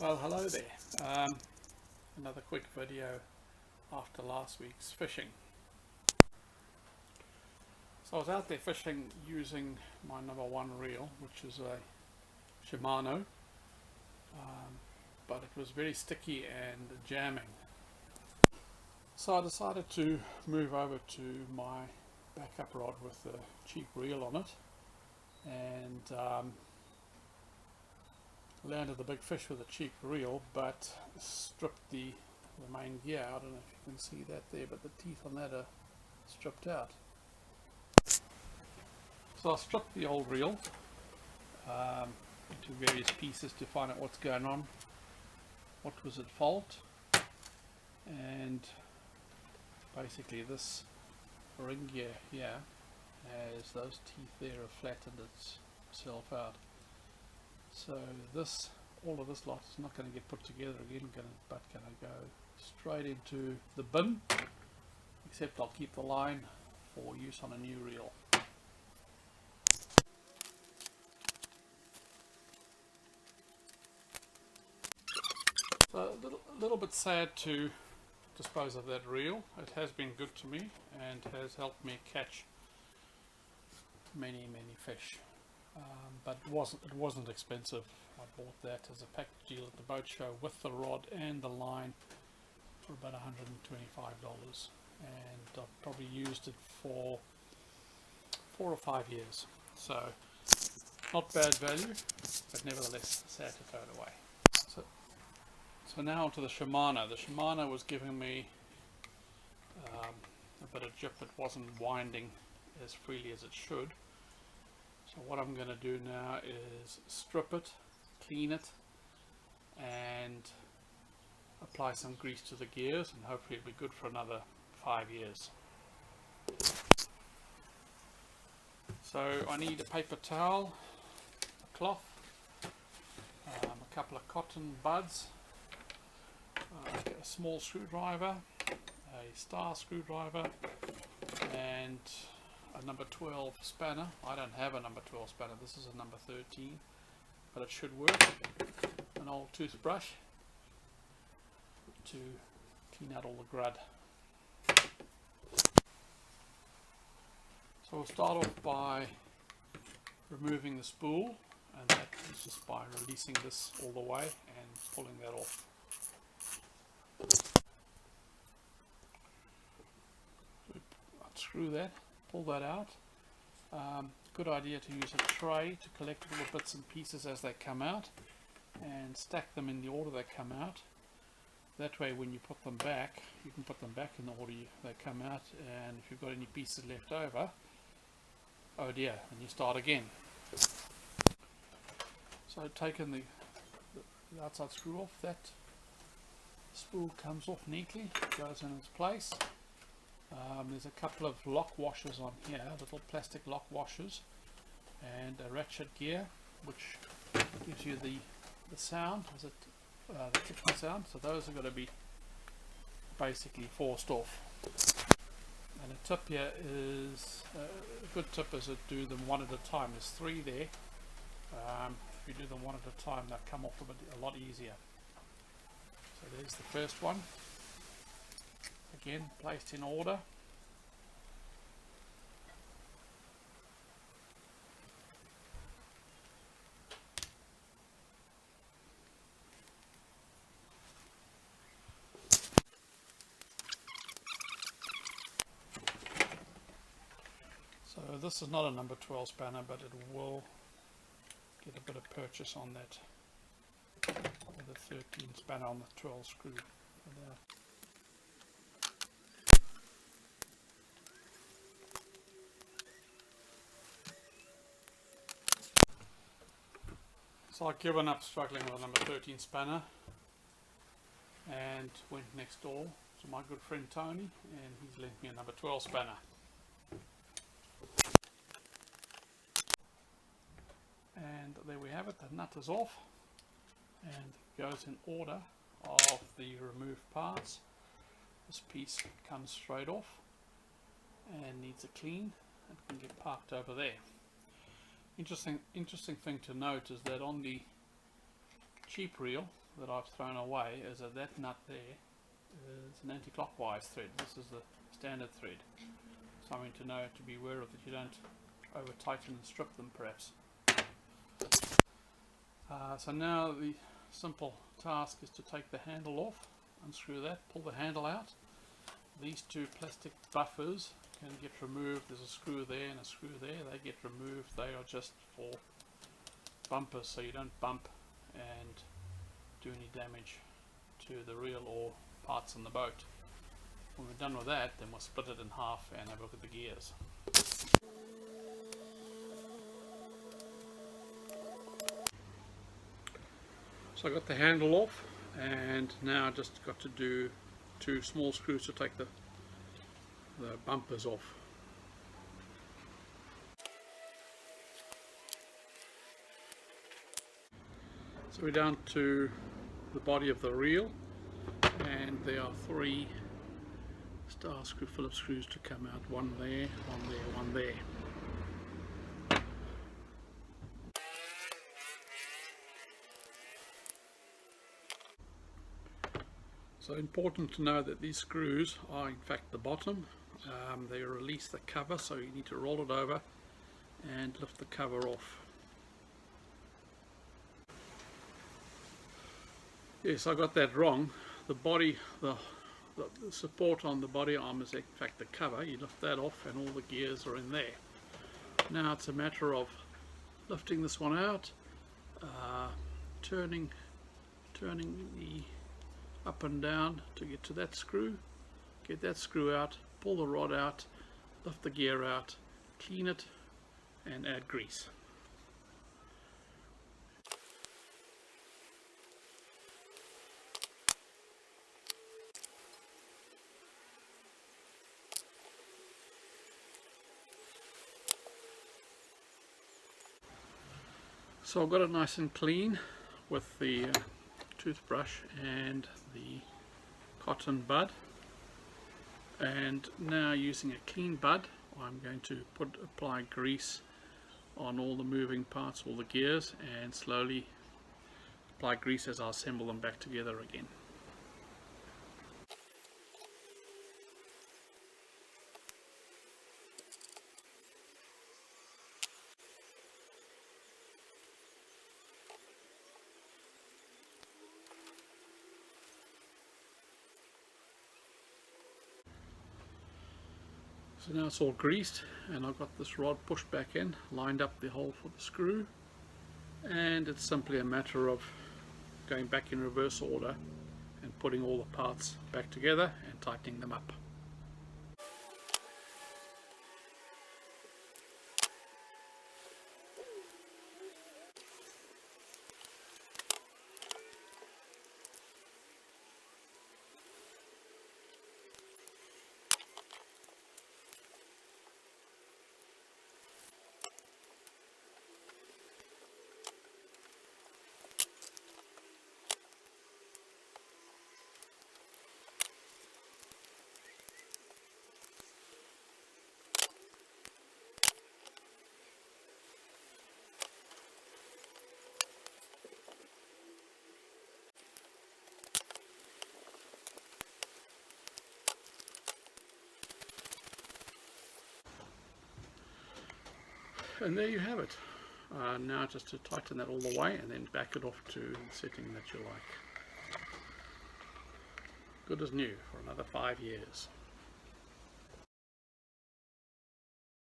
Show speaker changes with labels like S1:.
S1: Well, hello there. Another quick video after last week's fishing. So I was out there fishing using my #1 reel, which is a Shimano, but it was very sticky and jamming. So I decided to move over to my backup rod with a cheap reel on it, and landed the big fish with a cheap reel, but stripped the main gear. I don't know if you can see that there, but the teeth on that are stripped out. So I stripped the old reel into various pieces to find out what's going on, what was at fault, and basically this ring gear here has those teeth there have flattened itself out. So all of this lot is not going to get put together again, but going to go straight into the bin, except I'll keep the line for use on a new reel. So a little bit sad to dispose of that reel. It has been good to me and has helped me catch many fish. But it wasn't expensive. I bought that as a package deal at the boat show with the rod and the line for about $125, and I've probably used it for 4 or 5 years. So not bad value, but nevertheless sad to throw it away. So now onto the Shimano. The Shimano was giving me a bit of jip. It wasn't winding as freely as it should. So what I'm going to do now is strip it, clean it, and apply some grease to the gears, and hopefully it'll be good for another 5 years. So I need a paper towel, a cloth, a couple of cotton buds, a small screwdriver, a star screwdriver, and a number 12 spanner. I don't have a number 12 spanner, this is a number 13, but it should work. An old toothbrush to clean out all the grud. So we'll start off by removing the spool, and that is just by releasing this all the way and pulling that off. Unscrew that, pull that out. Good idea to use a tray to collect all the bits and pieces as they come out and stack them in the order they come out. That way when you put them back, you can put them back in the order they come out, and if you've got any pieces left over, oh dear, and you start again. So I've taken the outside screw off, that spool comes off neatly, goes in its place. There's a couple of lock washers on here, little plastic lock washers, and a ratchet gear which gives you the sound, the clicking sound. So those are going to be basically forced off. And a tip here is, a good tip is to do them one at a time. There's 3 there. If you do them one at a time, they'll come off a lot easier. So there's the first one. Again, placed in order. So this is not a number 12 spanner, but it will get a bit of purchase on that with a 13 spanner on the 12 screw. So I've given up struggling with a number 13 spanner and went next door to my good friend Tony, and he's lent me a number 12 spanner. And there we have it, the nut is off and goes in order of the removed parts. This piece comes straight off and needs a clean and can get parked over there. Interesting thing to note is that on the cheap reel, that I've thrown away is that that nut there is an anti-clockwise thread. This is the standard thread. Something to know, to be aware of, that you don't over tighten and strip them perhaps. So now the simple task is to take the handle off, unscrew that, pull the handle out. These two plastic buffers can get removed. There's a screw there and a screw there. They get removed. They are just for bumpers, so you don't bump and do any damage to the reel or parts on the boat. When we're done with that, then we'll split it in half and have a look at the gears. So I got the handle off, and now I just got to do 2 small screws to take the bumpers off. So we're down to the body of the reel, and there are 3 star screw Phillips screws to come out. One there, one there, one there. So important to know that these screws are in fact the bottom. They release the cover, so you need to roll it over and lift the cover off. Yes, I got that wrong. The body, the support on the body arm is in fact the cover. You lift that off and all the gears are in there. Now it's a matter of lifting this one out, turning the up and down to get to that screw, get that screw out, pull the rod out, lift the gear out, clean it and add grease. So I've got it nice and clean with the toothbrush and the cotton bud, and now using a clean bud I'm going to apply grease on all the moving parts, all the gears, and slowly apply grease as I assemble them back together again. So now it's all greased, and I've got this rod pushed back in, lined up the hole for the screw, and it's simply a matter of going back in reverse order and putting all the parts back together and tightening them up. And there you have it. Now just to tighten that all the way and then back it off to the setting that you like. Good as new for another 5 years.